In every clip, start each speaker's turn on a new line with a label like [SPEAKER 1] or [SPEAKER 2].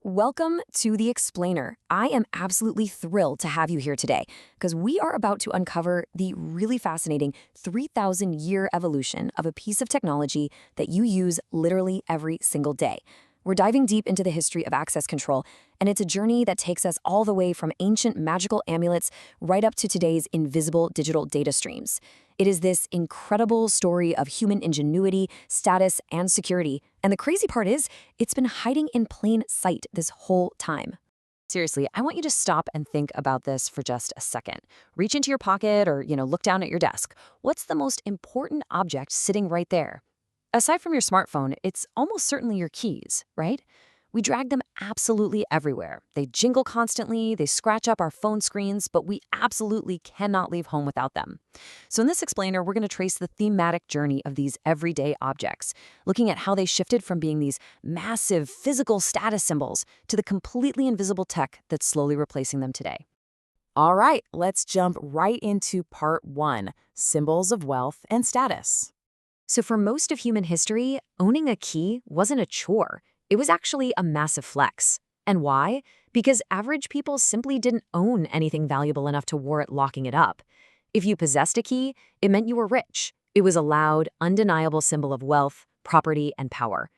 [SPEAKER 1] Welcome to The Explainer. I am absolutely thrilled to have you here today because we are about to uncover the really fascinating 3,000-year evolution of a piece of technology that you use literally every single day. We're diving deep into the history of access control, and it's a journey that takes us all the way from ancient magical amulets right up to today's invisible digital data streams. It is this incredible story of human ingenuity, status, and security. And the crazy part is, it's been hiding in plain sight this whole time. Seriously, I want you to stop and think about this for just a second. Reach into your pocket or, look down at your desk. What's the most important object sitting right there? Aside from your smartphone, it's almost certainly your keys, right? We drag them absolutely everywhere. They jingle constantly, they scratch up our phone screens, but we absolutely cannot leave home without them. So in this explainer, we're going to trace the thematic journey of these everyday objects, looking at how they shifted from being these massive physical status symbols to the completely invisible tech that's slowly replacing them today.
[SPEAKER 2] All right, let's jump right into part one, symbols of wealth and status.
[SPEAKER 1] So for most of human history, owning a key wasn't a chore. It was actually a massive flex. And why? Because average people simply didn't own anything valuable enough to warrant locking it up. If you possessed a key, it meant you were rich. It was a loud, undeniable symbol of wealth, property, and power.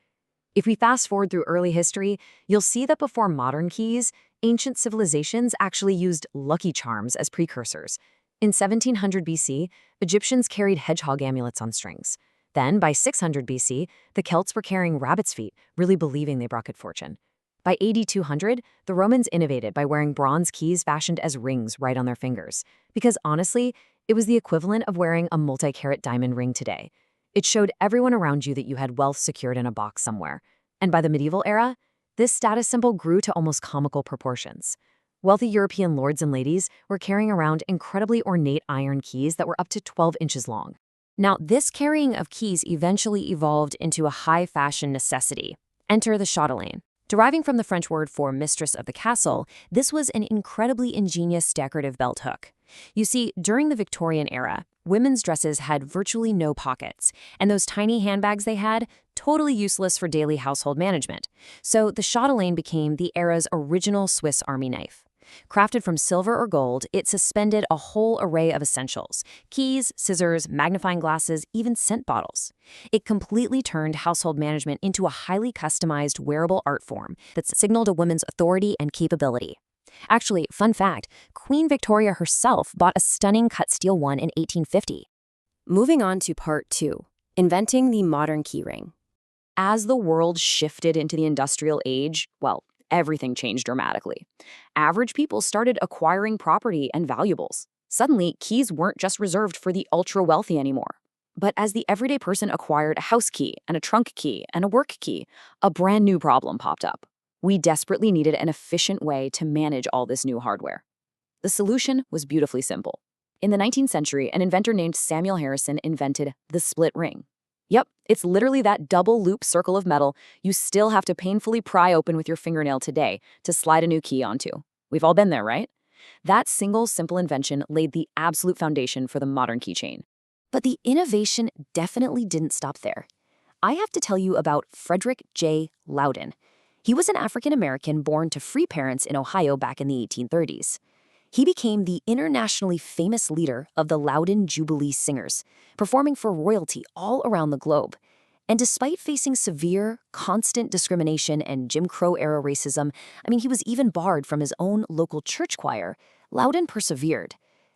[SPEAKER 1] If we fast forward through early history, you'll see that before modern keys, ancient civilizations actually used lucky charms as precursors. In 1700 BC, Egyptians carried hedgehog amulets on strings. Then, by 600 BC, the Celts were carrying rabbit's feet, really believing they brought good fortune. By AD 200, the Romans innovated by wearing bronze keys fashioned as rings right on their fingers. Because honestly, it was the equivalent of wearing a multi-carat diamond ring today. It showed everyone around you that you had wealth secured in a box somewhere. And by the medieval era, this status symbol grew to almost comical proportions. Wealthy European lords and ladies were carrying around incredibly ornate iron keys that were up to 12 inches long. Now, this carrying of keys eventually evolved into a high-fashion necessity. Enter the chatelaine. Deriving from the French word for mistress of the castle, this was an incredibly ingenious decorative belt hook. You see, during the Victorian era, women's dresses had virtually no pockets, and those tiny handbags they had, totally useless for daily household management. So the chatelaine became the era's original Swiss Army knife. Crafted from silver or gold, it suspended a whole array of essentials: keys, scissors, magnifying glasses, even scent bottles. It completely turned household management into a highly customized wearable art form that signaled a woman's authority and capability. Actually, fun fact, Queen Victoria herself bought a stunning cut steel one in 1850. Moving on to part two, inventing the modern keyring. As the world shifted into the industrial age, everything changed dramatically. Average people started acquiring property and valuables. Suddenly, keys weren't just reserved for the ultra-wealthy anymore. But as the everyday person acquired a house key and a trunk key and a work key, a brand new problem popped up. We desperately needed an efficient way to manage all this new hardware. The solution was beautifully simple. In the 19th century, an inventor named Samuel Harrison invented the split ring. Yep, it's literally that double loop circle of metal you still have to painfully pry open with your fingernail today to slide a new key onto. We've all been there, right? That single simple invention laid the absolute foundation for the modern keychain. But the innovation definitely didn't stop there. I have to tell you about Frederick J. Loudon. He was an African-American born to free parents in Ohio back in the 1830s. He became the internationally famous leader of the Loudon Jubilee Singers, performing for royalty all around the globe. And despite facing severe, constant discrimination and Jim Crow-era racism, he was even barred from his own local church choir, Loudon persevered.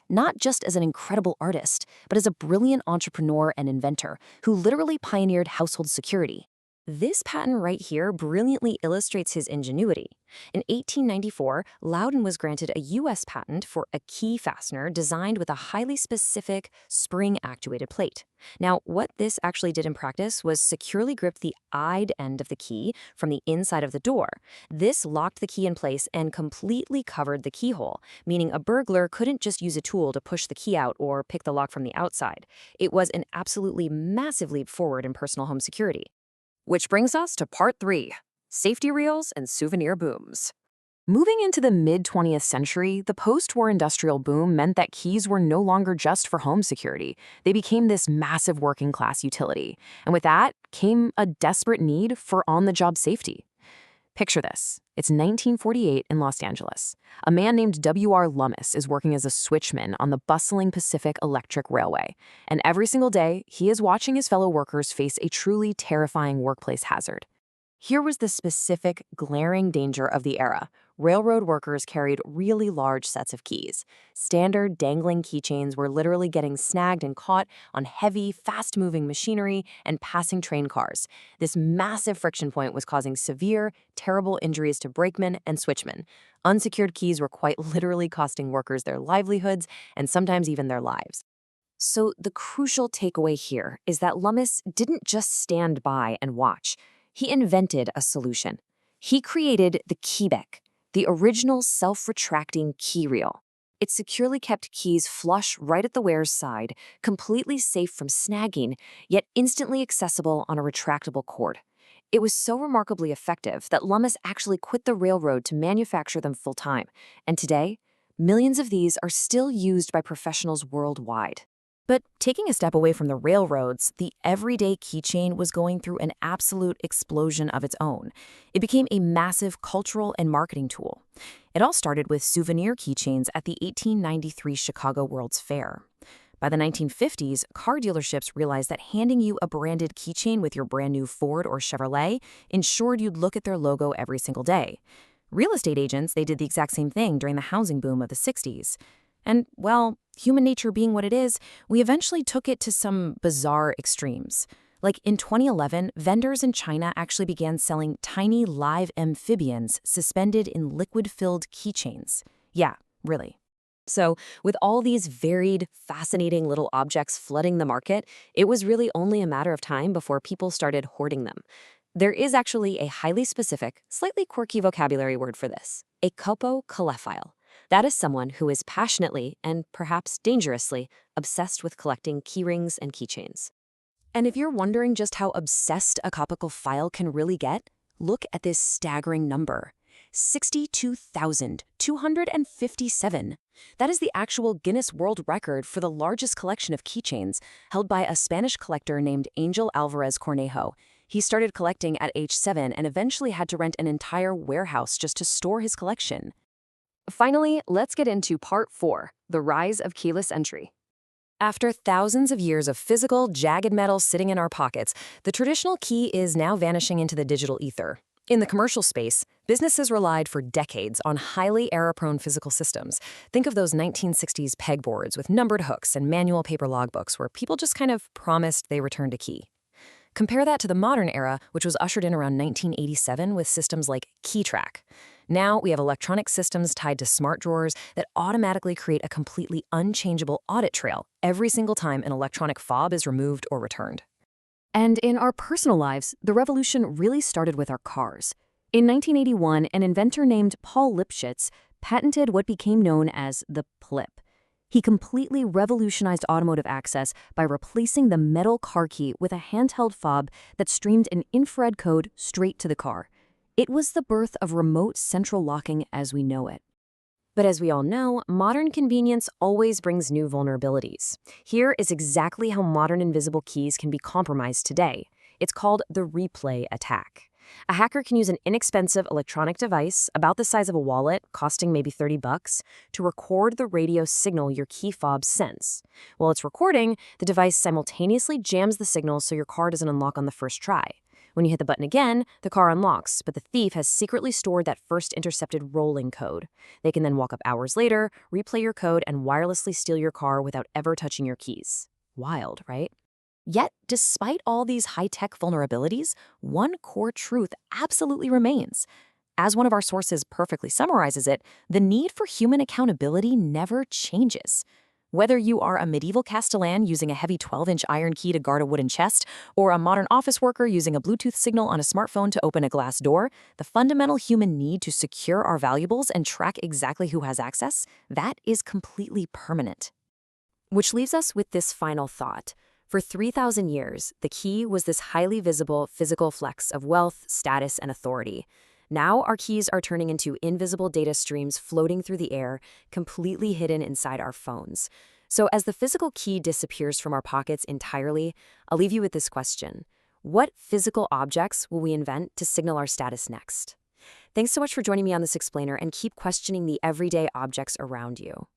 [SPEAKER 1] Not just as an incredible artist, but as a brilliant entrepreneur and inventor who literally pioneered household security. This patent right here brilliantly illustrates his ingenuity. In 1894, Loudon was granted a U.S. patent for a key fastener designed with a highly specific spring-actuated plate. Now, what this actually did in practice was securely grip the eyed end of the key from the inside of the door. This locked the key in place and completely covered the keyhole, meaning a burglar couldn't just use a tool to push the key out or pick the lock from the outside. It was an absolutely massive leap forward in personal home security. Which brings us to part three, safety reels and souvenir booms. Moving into the mid-20th century, the post-war industrial boom meant that keys were no longer just for home security. They became this massive working-class utility. And with that came a desperate need for on-the-job safety.
[SPEAKER 2] Picture this. It's 1948 in Los Angeles. A man named W.R. Lummis is working as a switchman on the bustling Pacific Electric Railway. And every single day, he is watching his fellow workers face a truly terrifying workplace hazard. Here was the specific, glaring danger of the era. Railroad workers carried really large sets of keys. Standard dangling keychains were literally getting snagged and caught on heavy, fast-moving machinery and passing train cars. This massive friction point was causing severe, terrible injuries to brakemen and switchmen. Unsecured keys were quite literally costing workers their livelihoods and sometimes even their lives. So the crucial takeaway here is that Lummis didn't just stand by and watch. He invented a solution. He created the keyback, the original self-retracting key reel. It securely kept keys flush right at the wearer's side, completely safe from snagging, yet instantly accessible on a retractable cord. It was so remarkably effective that Lummis actually quit the railroad to manufacture them full-time. And today, millions of these are still used by professionals worldwide. But taking a step away from the railroads, the everyday keychain was going through an absolute explosion of its own. It became a massive cultural and marketing tool. It all started with souvenir keychains at the 1893 Chicago World's Fair. By the 1950s, car dealerships realized that handing you a branded keychain with your brand new Ford or Chevrolet ensured you'd look at their logo every single day. Real estate agents, they did the exact same thing during the housing boom of the 60s. And, well, human nature being what it is, we eventually took it to some bizarre extremes. Like in 2011, vendors in China actually began selling tiny live amphibians suspended in liquid-filled keychains. Yeah, really. So, with all these varied, fascinating little objects flooding the market, it was really only a matter of time before people started hoarding them. There is actually a highly specific, slightly quirky vocabulary word for this: a copocolephile. That is someone who is passionately and perhaps dangerously obsessed with collecting keyrings and keychains. And if you're wondering just how obsessed a copocophile can really get, look at this staggering number: 62,257. That is the actual Guinness World Record for the largest collection of keychains, held by a Spanish collector named Angel Alvarez Cornejo. He started collecting at age 7 and eventually had to rent an entire warehouse just to store his collection. Finally, let's get into part 4, the rise of keyless entry. After thousands of years of physical, jagged metal sitting in our pockets, the traditional key is now vanishing into the digital ether. In the commercial space, businesses relied for decades on highly error-prone physical systems. Think of those 1960s pegboards with numbered hooks and manual paper logbooks where people just kind of promised they returned a key. Compare that to the modern era, which was ushered in around 1987 with systems like KeyTrack. Now we have electronic systems tied to smart drawers that automatically create a completely unchangeable audit trail every single time an electronic fob is removed or returned. And in our personal lives, the revolution really started with our cars. In 1981, an inventor named Paul Lipschitz patented what became known as the PLIP. He completely revolutionized automotive access by replacing the metal car key with a handheld fob that streamed an infrared code straight to the car. It was the birth of remote central locking as we know it. But as we all know, modern convenience always brings new vulnerabilities. Here is exactly how modern invisible keys can be compromised today. It's called the replay attack. A hacker can use an inexpensive electronic device, about the size of a wallet, costing maybe $30, to record the radio signal your key fob sends. While it's recording, the device simultaneously jams the signal so your car doesn't unlock on the first try. When you hit the button again, the car unlocks, but the thief has secretly stored that first intercepted rolling code. They can then walk up hours later, replay your code, and wirelessly steal your car without ever touching your keys. Wild, right? Yet, despite all these high-tech vulnerabilities, one core truth absolutely remains. As one of our sources perfectly summarizes it, the need for human accountability never changes. Whether you are a medieval Castellan using a heavy 12-inch iron key to guard a wooden chest, or a modern office worker using a Bluetooth signal on a smartphone to open a glass door, the fundamental human need to secure our valuables and track exactly who has access, that is completely permanent. Which leaves us with this final thought. For 3,000 years, the key was this highly visible physical flex of wealth, status, and authority. Now our keys are turning into invisible data streams floating through the air, completely hidden inside our phones. So as the physical key disappears from our pockets entirely, I'll leave you with this question. What physical objects will we invent to signal our status next?
[SPEAKER 1] Thanks so much for joining me on this explainer, and keep questioning the everyday objects around you.